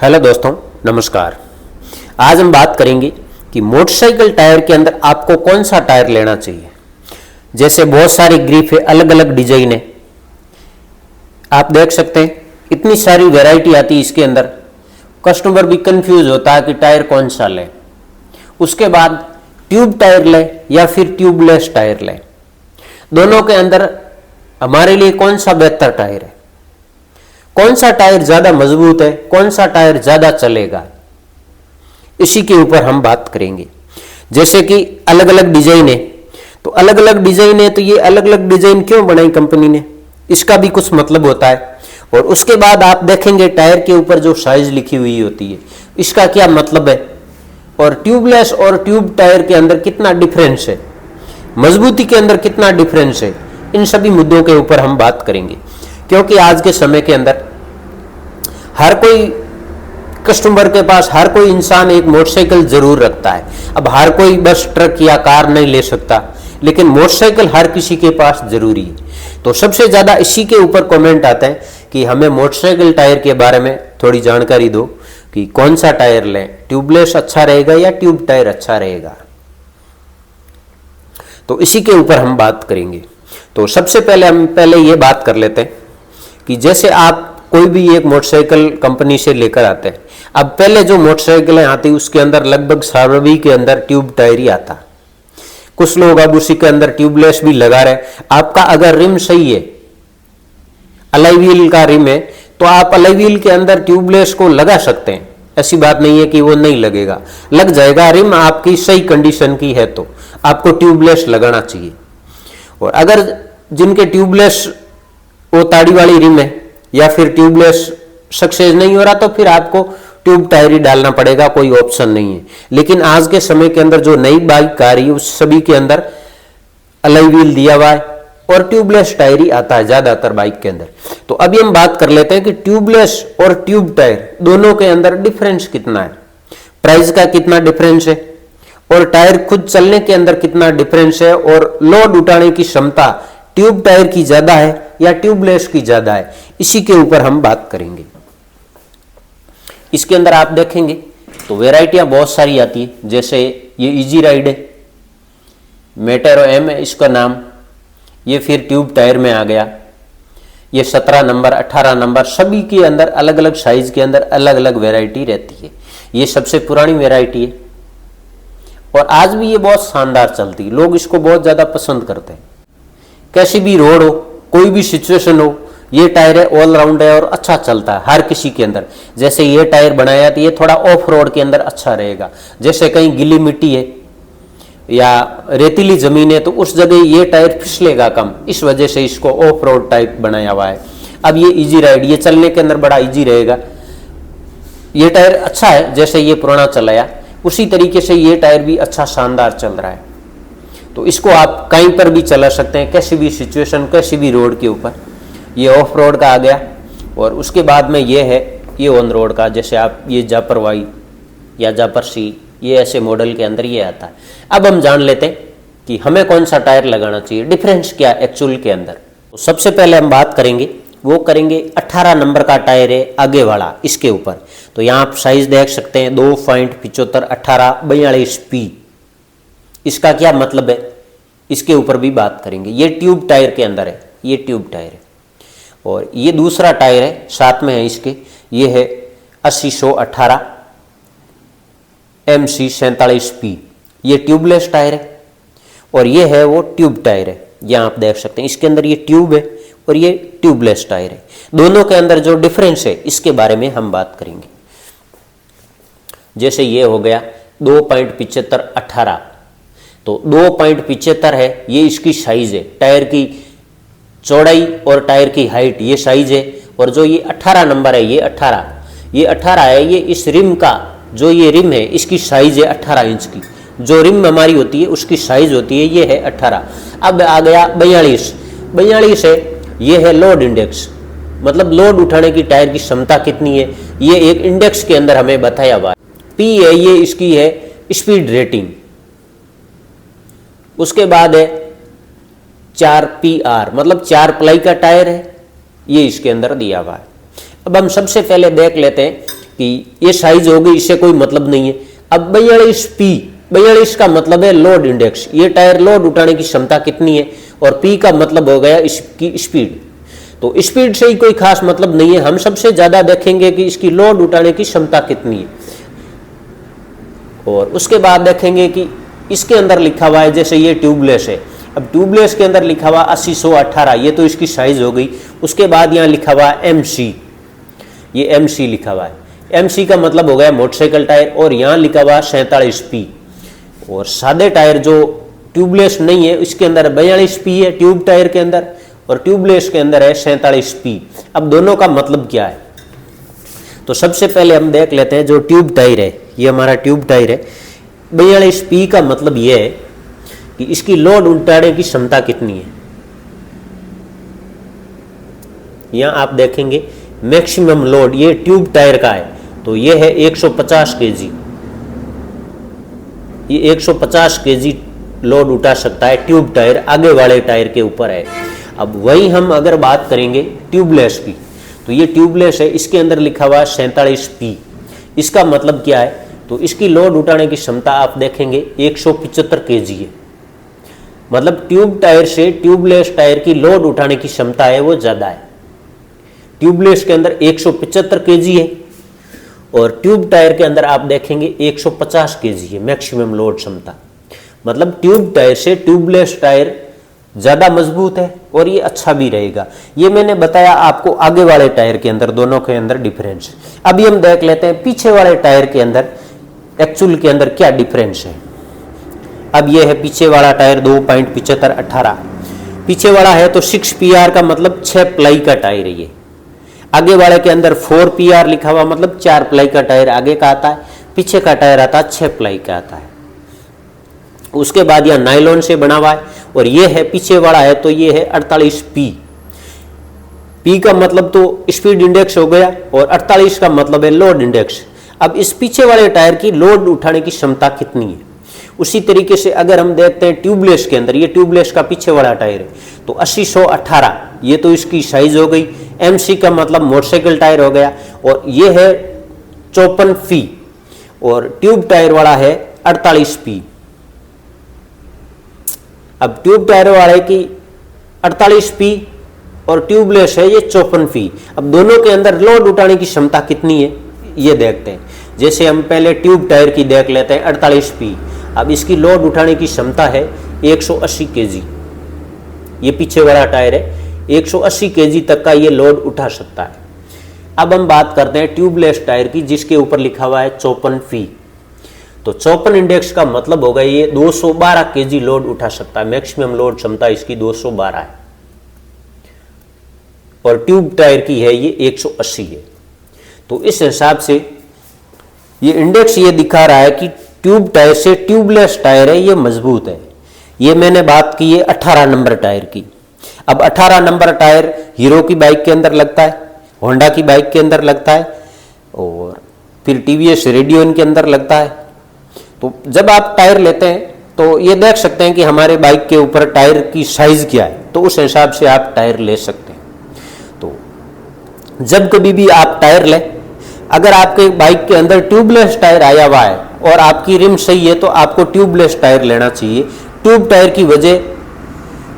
Hello दोस्तों, नमस्कार। आज हम बात करेंगे कि मोटरसाइकिल टायर के अंदर आपको कौन सा टायर लेना चाहिए। जैसे बहुत सारी ग्रिप है, अलग अलग डिजाइन है, आप देख सकते हैं इतनी सारी वैरायटी आती है इसके अंदर। कस्टमर भी कंफ्यूज होता है कि टायर कौन सा ले। उसके बाद ट्यूब टायर ले या फिर ट्यूबलेस टायर ले, दोनों के अंदर हमारे लिए कौन सा बेहतर टायर है, कौन सा टायर ज्यादा मजबूत है, कौन सा टायर ज्यादा चलेगा, इसी के ऊपर हम बात करेंगे। जैसे कि अलग अलग डिजाइन है, तो अलग अलग डिजाइन है तो ये अलग अलग डिजाइन क्यों बनाई कंपनी ने, इसका भी कुछ मतलब होता है। और उसके बाद आप देखेंगे टायर के ऊपर जो साइज लिखी हुई होती है, इसका क्या मतलब है, और ट्यूबलेस और ट्यूब टायर के अंदर कितना डिफरेंस है, मजबूती के अंदर कितना डिफरेंस है, इन सभी मुद्दों के ऊपर हम बात करेंगे। क्योंकि आज के समय के अंदर हर कोई कस्टमर के पास, हर कोई इंसान एक मोटरसाइकिल जरूर रखता है। अब हर कोई बस ट्रक या कार नहीं ले सकता, लेकिन मोटरसाइकिल हर किसी के पास जरूरी है। तो सबसे ज्यादा इसी के ऊपर कमेंट आते हैं कि हमें मोटरसाइकिल टायर के बारे में थोड़ी जानकारी दो कि कौन सा टायर लें, ट्यूबलेस अच्छा रहेगा या ट्यूब टायर अच्छा रहेगा। तो इसी के ऊपर हम बात करेंगे। तो सबसे पहले हम ये बात कर लेते हैं कि जैसे आप कोई भी एक मोटरसाइकिल कंपनी से लेकर आते हैं। अब पहले जो मोटरसाइकिलें आती उसके अंदर लगभग सभी के अंदर ट्यूब टायर ही आता। कुछ लोग अब उसी के अंदर ट्यूबलेस भी लगा रहे। आपका अगर रिम सही है, अलॉय व्हील का रिम है, तो आप अलॉय व्हील के अंदर ट्यूबलेस को लगा सकते हैं। ऐसी बात नहीं है कि वो नहीं लगेगा, लग जाएगा। रिम आपकी सही कंडीशन की है तो आपको ट्यूबलेस लगाना चाहिए। और अगर जिनके ट्यूबलेस वो ताड़ी वाली रिम है या फिर ट्यूबलेस सक्सेस नहीं हो रहा, तो फिर आपको ट्यूब टायर ही डालना पड़ेगा, कोई ऑप्शन नहीं है। लेकिन आज के समय के अंदर जो नई बाइक आ रही है उस सभी के अंदर अलॉय व्हील दिया हुआ है और ट्यूबलेस टायर ही आता है ज्यादातर बाइक के अंदर। तो अभी हम बात कर लेते हैं कि ट्यूबलेस और ट्यूब टायर दोनों के अंदर डिफरेंस कितना है, प्राइस का कितना डिफरेंस है, और टायर खुद चलने के अंदर कितना डिफरेंस है, और लोड उठाने की क्षमता ट्यूब टायर की ज्यादा है या ट्यूबलेस की ज्यादा है, इसी के ऊपर हम बात करेंगे। इसके अंदर आप देखेंगे तो वैरायटियां बहुत सारी आती है। जैसे ये इजी राइड है, मेटेरो एम है इसका नाम, ये फिर ट्यूब टायर में आ गया। ये 17 नंबर 18 नंबर सभी के अंदर अलग अलग साइज के अंदर अलग अलग वैरायटी रहती है। ये सबसे पुरानी वैरायटी है और आज भी ये बहुत शानदार चलती है, लोग इसको बहुत ज्यादा पसंद करते हैं। कैसी भी रोड हो, कोई भी सिचुएशन हो, ये टायर है ऑलराउंड है और अच्छा चलता है हर किसी के अंदर। जैसे ये टायर बनाया तो ये थोड़ा ऑफ रोड के अंदर अच्छा रहेगा। जैसे कहीं गिली मिट्टी है या रेतीली जमीन है तो उस जगह ये टायर फिसलेगा कम, इस वजह से इसको ऑफ रोड टाइप बनाया हुआ है। अब ये इजी राइड, ये चलने के अंदर बड़ा इजी रहेगा। ये टायर अच्छा है, जैसे ये पुराना चलाया उसी तरीके से ये टायर भी अच्छा शानदार चल रहा है। तो इसको आप कहीं पर भी चला सकते हैं, कैसी भी सिचुएशन, कैसी भी रोड के ऊपर। ये ऑफ रोड का आ गया और उसके बाद में ये है ये ऑन रोड का। जैसे आप ये जापर वाई या जापर सी, ये ऐसे मॉडल के अंदर ये आता है। अब हम जान लेते हैं कि हमें कौन सा टायर लगाना चाहिए, डिफरेंस क्या एक्चुअल के अंदर। तो सबसे पहले हम बात करेंगे, वो करेंगे 18 नंबर का टायर है आगे वाला, इसके ऊपर। तो यहाँ आप साइज देख सकते हैं 2.75 18 42 पी। इसका क्या मतलब है, इसके ऊपर भी बात करेंगे। ये ट्यूब टायर के अंदर है, ये ट्यूब टायर है। और ये दूसरा टायर है साथ में है इसके, ये है 8018 MC 47 पी। ये ट्यूबलेस टायर है और ये है वो ट्यूब टायर है। यहाँ आप देख सकते हैं इसके अंदर ये ट्यूब है और ये ट्यूबलेस टायर है। दोनों के अंदर जो डिफरेंस है इसके बारे में हम बात करेंगे। जैसे ये हो गया 2.75 18, तो 2.75 है, ये इसकी साइज है, टायर की चौड़ाई और टायर की हाइट ये साइज है। और जो ये 18 नंबर है, ये 18 है, ये इस रिम का जो ये रिम है इसकी साइज है 18 इंच की। जो रिम हमारी होती है उसकी साइज होती है, ये है 18। अब आ गया 42 है, ये है लोड इंडेक्स, मतलब लोड उठाने की टायर की क्षमता कितनी है, ये एक इंडेक्स के अंदर हमें बताया हुआ है। पी है, ये इसकी है स्पीड रेटिंग। उसके बाद है 4 PR, मतलब 4 प्लाई का टायर है, ये इसके अंदर दिया हुआ है। अब हम सबसे पहले देख लेते हैं कि ये साइज हो गई, इससे कोई मतलब नहीं है। अब 42P, 42 का मतलब है लोड इंडेक्स, ये टायर लोड उठाने की क्षमता कितनी है, और P का मतलब हो गया इसकी स्पीड। तो स्पीड से ही कोई खास मतलब नहीं है, हम सबसे ज्यादा देखेंगे कि इसकी लोड उठाने की क्षमता कितनी है, और उसके बाद देखेंगे कि इसके अंदर लिखा हुआ है, जैसे ये ट्यूबलेस है, अब ट्यूबलेस के अंदर लिखा हुआ 80-100-18, ये तो इसकी साइज हो गई। उसके बाद यहाँ लिखा हुआ MC, ये MC लिखा हुआ है, MC का मतलब हो गया मोटरसाइकिल टायर, और यहाँ लिखा हुआ 47P। और सादे टायर जो ट्यूबलेस नहीं है इसके अंदर 42P है ट्यूब टायर के अंदर, और ट्यूबलेस के अंदर है 47P। अब दोनों का मतलब क्या है, तो सबसे पहले हम देख लेते हैं जो ट्यूब टायर है, ये हमारा ट्यूब टायर है। 42P का मतलब ये है कि इसकी लोड उठाने की क्षमता कितनी है। यहां आप देखेंगे मैक्सिमम लोड, ये ट्यूब टायर का है, तो ये है 150 kg, ये 150 kg लोड उठा सकता है ट्यूब टायर, आगे वाले टायर के ऊपर है। अब वही हम अगर बात करेंगे ट्यूबलेस की, तो ये ट्यूबलेस है, इसके अंदर लिखा हुआ 47P। इसका मतलब क्या है, तो इसकी लोड उठाने की क्षमता आप देखेंगे 175 kg है, मतलब ट्यूब टायर से ट्यूबलेस टायर की लोड उठाने की क्षमता है वो ज्यादा है। ट्यूबलेस के अंदर 175 kg है, और ट्यूब टायर के अंदर आप देखेंगे 150 kg है मैक्सिमम लोड क्षमता, मतलब ट्यूब टायर से ट्यूबलेस टायर ज्यादा मजबूत है और ये अच्छा भी रहेगा। ये मैंने बताया आपको आगे वाले टायर के अंदर, दोनों के अंदर डिफरेंस। अभी हम देख लेते हैं पीछे वाले टायर के अंदर एक्चुअल के अंदर क्या डिफरेंस है। अब ये है पीछे वाला टायर 2.75-18, पीछे वाला है तो 6PR का मतलब 6 प्लाई का टायर है ये। आगे वाले के अंदर 4PR लिखा हुआ, मतलब 4 प्लाई का टायर आगे का आता है, पीछे का टायर आता है 6 प्लाई का आता है। उसके बाद यह नायलॉन से बना हुआ है, और ये है पीछे वाला है तो ये है 48P। P का मतलब तो स्पीड इंडेक्स हो गया, और 48 का मतलब है लोड इंडेक्स। अब इस पीछे वाले टायर की लोड उठाने की क्षमता कितनी है। उसी तरीके से अगर हम देखते हैं ट्यूबलेस के अंदर, ये ट्यूबलेस का पीछे वाला टायर है तो 80-100-18, ये तो इसकी साइज हो गई। MC का मतलब मोटरसाइकिल टायर हो गया, और ये है 54P, और ट्यूब टायर वाला है 48P। अब ट्यूब टायर वाले की 48P और ट्यूबलेस है ये 54P। अब दोनों के अंदर लोड उठाने की क्षमता कितनी है ये देखते हैं। जैसे हम पहले ट्यूब टायर की देख लेते हैं 48P। अब इसकी लोड उठाने की क्षमता है 180 kg, ये पीछे वाला टायर है, 180 kg तक का ये लोड उठा सकता है। अब हम बात करते हैं ट्यूबलेस टायर की, जिसके ऊपर लिखा हुआ है 54P। तो 54 इंडेक्स का मतलब होगा ये 212 kg लोड उठा सकता है, मैक्सिमम लोड क्षमता इसकी 212 है, और ट्यूब टायर की है ये 180 है। तो इस हिसाब से ये इंडेक्स ये दिखा रहा है कि ट्यूब टायर से ट्यूबलेस टायर है ये मजबूत है। ये मैंने बात की है 18 नंबर टायर की। अब 18 नंबर टायर हीरो की बाइक के अंदर लगता है, होंडा की बाइक के अंदर लगता है, और फिर TVS रेडियन के अंदर लगता है। तो जब आप टायर लेते हैं तो ये देख सकते हैं कि हमारे बाइक के ऊपर टायर की साइज क्या है, तो उस हिसाब से आप टायर ले सकते हैं। तो जब कभी भी आप टायर लें, अगर आपके बाइक के अंदर ट्यूबलेस टायर आया हुआ है और आपकी रिम सही है तो आपको ट्यूबलेस टायर लेना चाहिए। ट्यूब टायर की वजह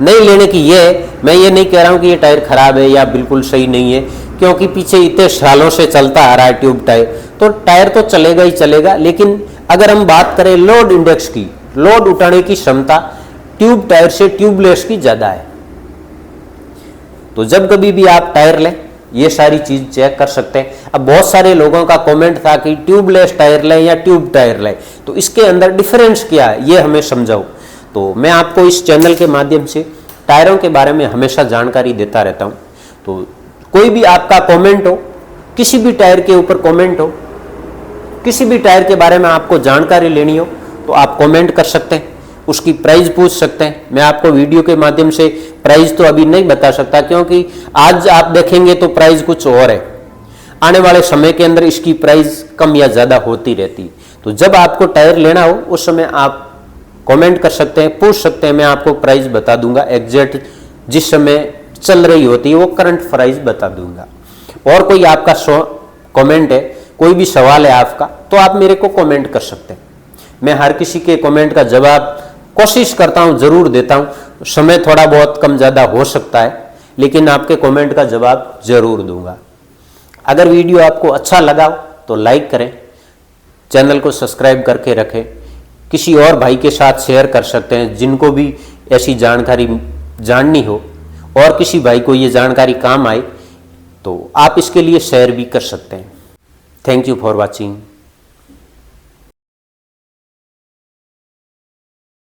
नहीं लेने की ये है, मैं ये नहीं कह रहा हूं कि ये टायर खराब है या बिल्कुल सही नहीं है, क्योंकि पीछे इतने सालों से चलता आ रहा है ट्यूब टायर, तो टायर तो चलेगा ही चलेगा। लेकिन अगर हम बात करें लोड इंडेक्स की, लोड उठाने की क्षमता ट्यूब टायर से ट्यूबलेस की ज्यादा है। तो जब कभी भी आप टायर लें ये सारी चीज चेक कर सकते हैं। अब बहुत सारे लोगों का कमेंट था कि ट्यूबलेस टायर लें या ट्यूब टायर लें, तो इसके अंदर डिफरेंस क्या है ये हमें समझाओ। तो मैं आपको इस चैनल के माध्यम से टायरों के बारे में हमेशा जानकारी देता रहता हूं। तो कोई भी आपका कमेंट हो, किसी भी टायर के ऊपर कमेंट हो, किसी भी टायर के बारे में आपको जानकारी लेनी हो तो आप कमेंट कर सकते हैं, उसकी प्राइस पूछ सकते हैं। मैं आपको वीडियो के माध्यम से प्राइस तो अभी नहीं बता सकता, क्योंकि आज आप देखेंगे तो प्राइस कुछ और है, आने वाले समय के अंदर इसकी प्राइस कम या ज्यादा होती रहती। तो जब आपको टायर लेना हो उस समय आप कमेंट कर सकते हैं, पूछ सकते हैं, मैं आपको प्राइस बता दूंगा। एग्जैक्ट जिस समय चल रही होती है वो करंट प्राइस बता दूंगा। और कोई आपका कमेंट है कोई भी सवाल है आपका तो आप मेरे को कमेंट कर सकते हैं। मैं हर किसी के कमेंट का जवाब कोशिश करता हूं, जरूर देता हूं। समय थोड़ा बहुत कम ज़्यादा हो सकता है, लेकिन आपके कमेंट का जवाब जरूर दूंगा। अगर वीडियो आपको अच्छा लगा तो लाइक करें, चैनल को सब्सक्राइब करके रखें, किसी और भाई के साथ शेयर कर सकते हैं जिनको भी ऐसी जानकारी जाननी हो और किसी भाई को ये जानकारी काम आए तो आप इसके लिए शेयर भी कर सकते हैं। Thank you for watching.